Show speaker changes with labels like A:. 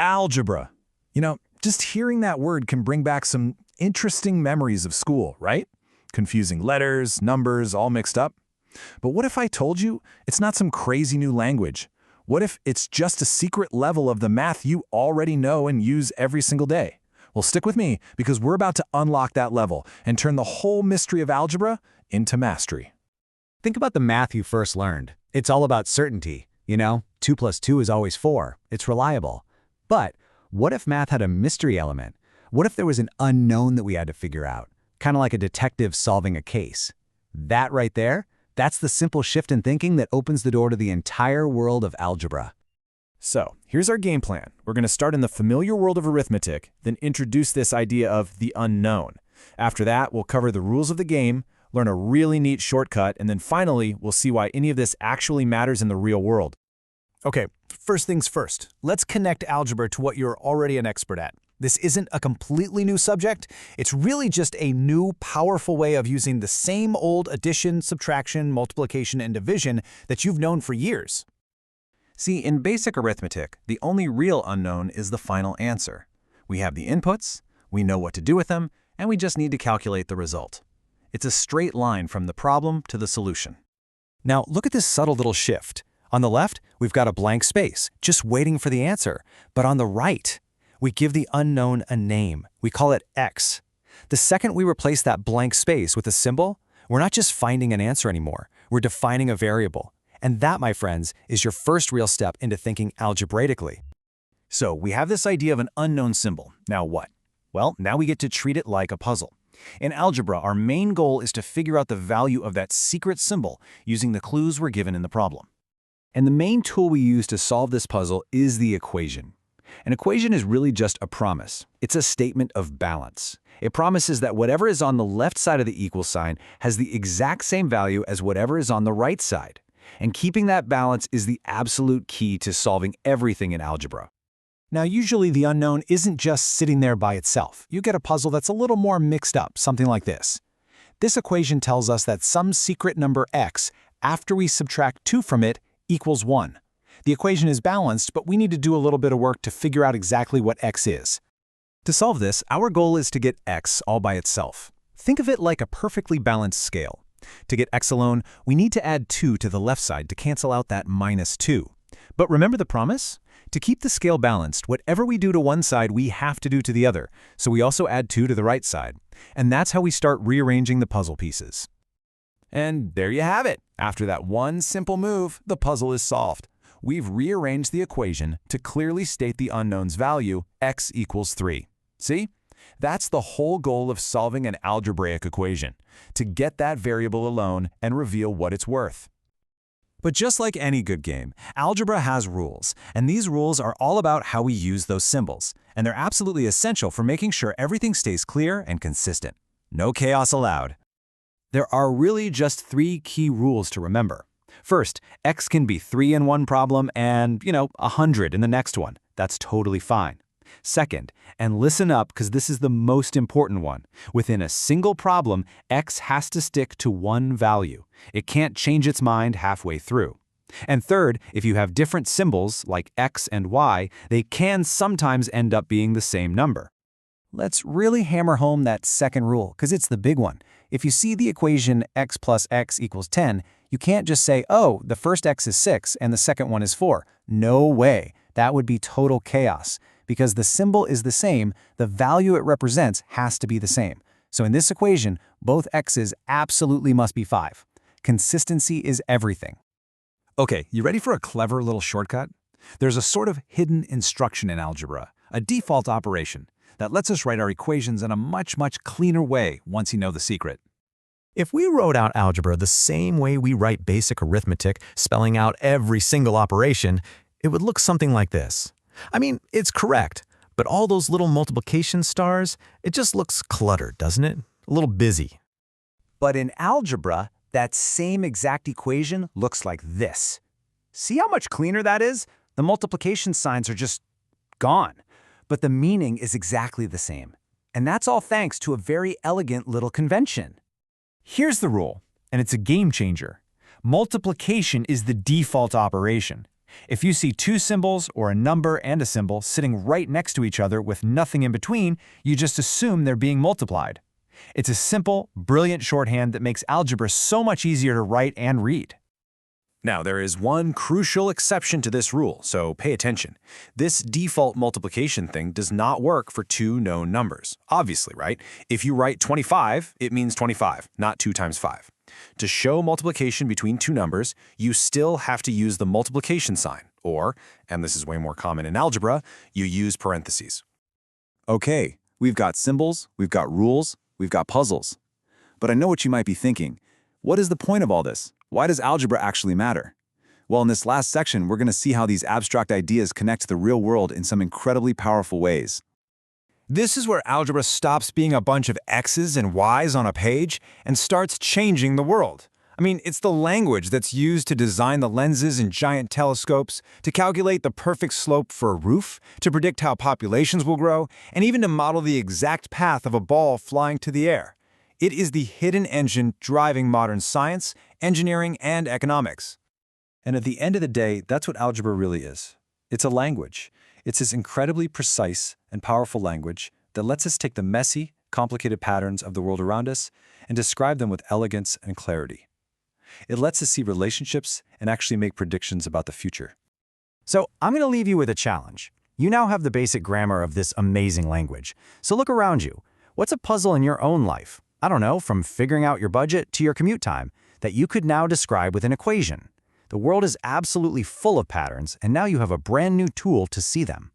A: Algebra. Just hearing that word can bring back some interesting memories of school, right? Confusing letters, numbers, all mixed up. But what if I told you it's not some crazy new language? What if it's just a secret level of the math you already know and use every single day? Well, stick with me because we're about to unlock that level and turn the whole mystery of algebra into mastery.
B: Think about the math you first learned. It's all about certainty. 2 plus 2 is always 4. It's reliable. But what if math had a mystery element? What if there was an unknown that we had to figure out? Kind of like a detective solving a case. That right there, that's the simple shift in thinking that opens the door to the entire world of algebra.
A: So, here's our game plan. We're going to start in the familiar world of arithmetic, then introduce this idea of the unknown. After that, we'll cover the rules of the game, learn a really neat shortcut, and then finally, we'll see why any of this actually matters in the real world.
C: Okay, first things first. Let's connect algebra to what you're already an expert at. This isn't a completely new subject. It's really just a new, powerful way of using the same old addition, subtraction, multiplication, and division that you've known for years.
A: See, in basic arithmetic, the only real unknown is the final answer. We have the inputs, we know what to do with them, and we just need to calculate the result. It's a straight line from the problem to the solution.
C: Now, look at this subtle little shift. On the left, we've got a blank space, just waiting for the answer. But on the right, we give the unknown a name. We call it x. The second we replace that blank space with a symbol, we're not just finding an answer anymore. We're defining a variable. And that, my friends, is your first real step into thinking algebraically.
A: So we have this idea of an unknown symbol. Now what? Well, now we get to treat it like a puzzle. In algebra, our main goal is to figure out the value of that secret symbol using the clues we're given in the problem. And the main tool we use to solve this puzzle is the equation. An equation is really just a promise. It's a statement of balance. It promises that whatever is on the left side of the equal sign has the exact same value as whatever is on the right side. And keeping that balance is the absolute key to solving everything in algebra.
C: Now, usually the unknown isn't just sitting there by itself. You get a puzzle that's a little more mixed up, something like this. This equation tells us that some secret number x, after we subtract 2 from it, equals 1. The equation is balanced, but we need to do a little bit of work to figure out exactly what x is.
A: To solve this, our goal is to get x all by itself. Think of it like a perfectly balanced scale. To get x alone, we need to add 2 to the left side to cancel out that -2. But remember the promise? To keep the scale balanced, whatever we do to one side, we have to do to the other, so we also add 2 to the right side. And that's how we start rearranging the puzzle pieces. And there you have it. After that one simple move, the puzzle is solved. We've rearranged the equation to clearly state the unknown's value, x equals 3. See? That's the whole goal of solving an algebraic equation, to get that variable alone and reveal what it's worth. But just like any good game, algebra has rules, and these rules are all about how we use those symbols, and they're absolutely essential for making sure everything stays clear and consistent. No chaos allowed. There are really just 3 key rules to remember. First, x can be 3 in one problem and, 100 in the next one. That's totally fine. Second, and listen up because this is the most important one, within a single problem, x has to stick to one value. It can't change its mind halfway through. And third, if you have different symbols like x and y, they can sometimes end up being the same number. Let's really hammer home that second rule because it's the big one. If you see the equation x plus x equals 10, you can't just say, oh, the first x is 6 and the second one is 4. No way. That would be total chaos. Because the symbol is the same, the value it represents has to be the same. So in this equation, both x's absolutely must be 5. Consistency is everything. Okay, you ready for a clever little shortcut? There's a sort of hidden instruction in algebra, a default operation, that lets us write our equations in a much cleaner way once you know the secret.
D: If we wrote out algebra the same way we write basic arithmetic, spelling out every single operation, it would look something like this. I mean, it's correct, but all those little multiplication stars, it just looks cluttered, doesn't it? A little busy.
A: But in algebra, that same exact equation looks like this. See how much cleaner that is? The multiplication signs are just gone, but the meaning is exactly the same. And that's all thanks to a very elegant little convention. Here's the rule, and it's a game changer. Multiplication is the default operation. If you see two symbols or a number and a symbol sitting right next to each other with nothing in between, you just assume they're being multiplied. It's a simple, brilliant shorthand that makes algebra so much easier to write and read.
C: Now, there is one crucial exception to this rule, so pay attention. This default multiplication thing does not work for two known numbers. Obviously, right? If you write 25, it means 25, not 2 times 5. To show multiplication between two numbers, you still have to use the multiplication sign, or, and this is way more common in algebra, you use parentheses.
B: Okay, we've got symbols, we've got rules, we've got puzzles. But I know what you might be thinking. What is the point of all this? Why does algebra actually matter? Well, in this last section, we're going to see how these abstract ideas connect to the real world in some incredibly powerful ways.
A: This is where algebra stops being a bunch of X's and Y's on a page and starts changing the world. I mean, it's the language that's used to design the lenses in giant telescopes, to calculate the perfect slope for a roof, to predict how populations will grow, and even to model the exact path of a ball flying to the air. It is the hidden engine driving modern science, engineering, and economics.
C: And at the end of the day, that's what algebra really is. It's a language. It's this incredibly precise and powerful language that lets us take the messy, complicated patterns of the world around us and describe them with elegance and clarity. It lets us see relationships and actually make predictions about the future.
D: So I'm going to leave you with a challenge. You now have the basic grammar of this amazing language. So look around you. What's a puzzle in your own life? I don't know, from figuring out your budget to your commute time, that you could now describe with an equation. The world is absolutely full of patterns, and now you have a brand new tool to see them.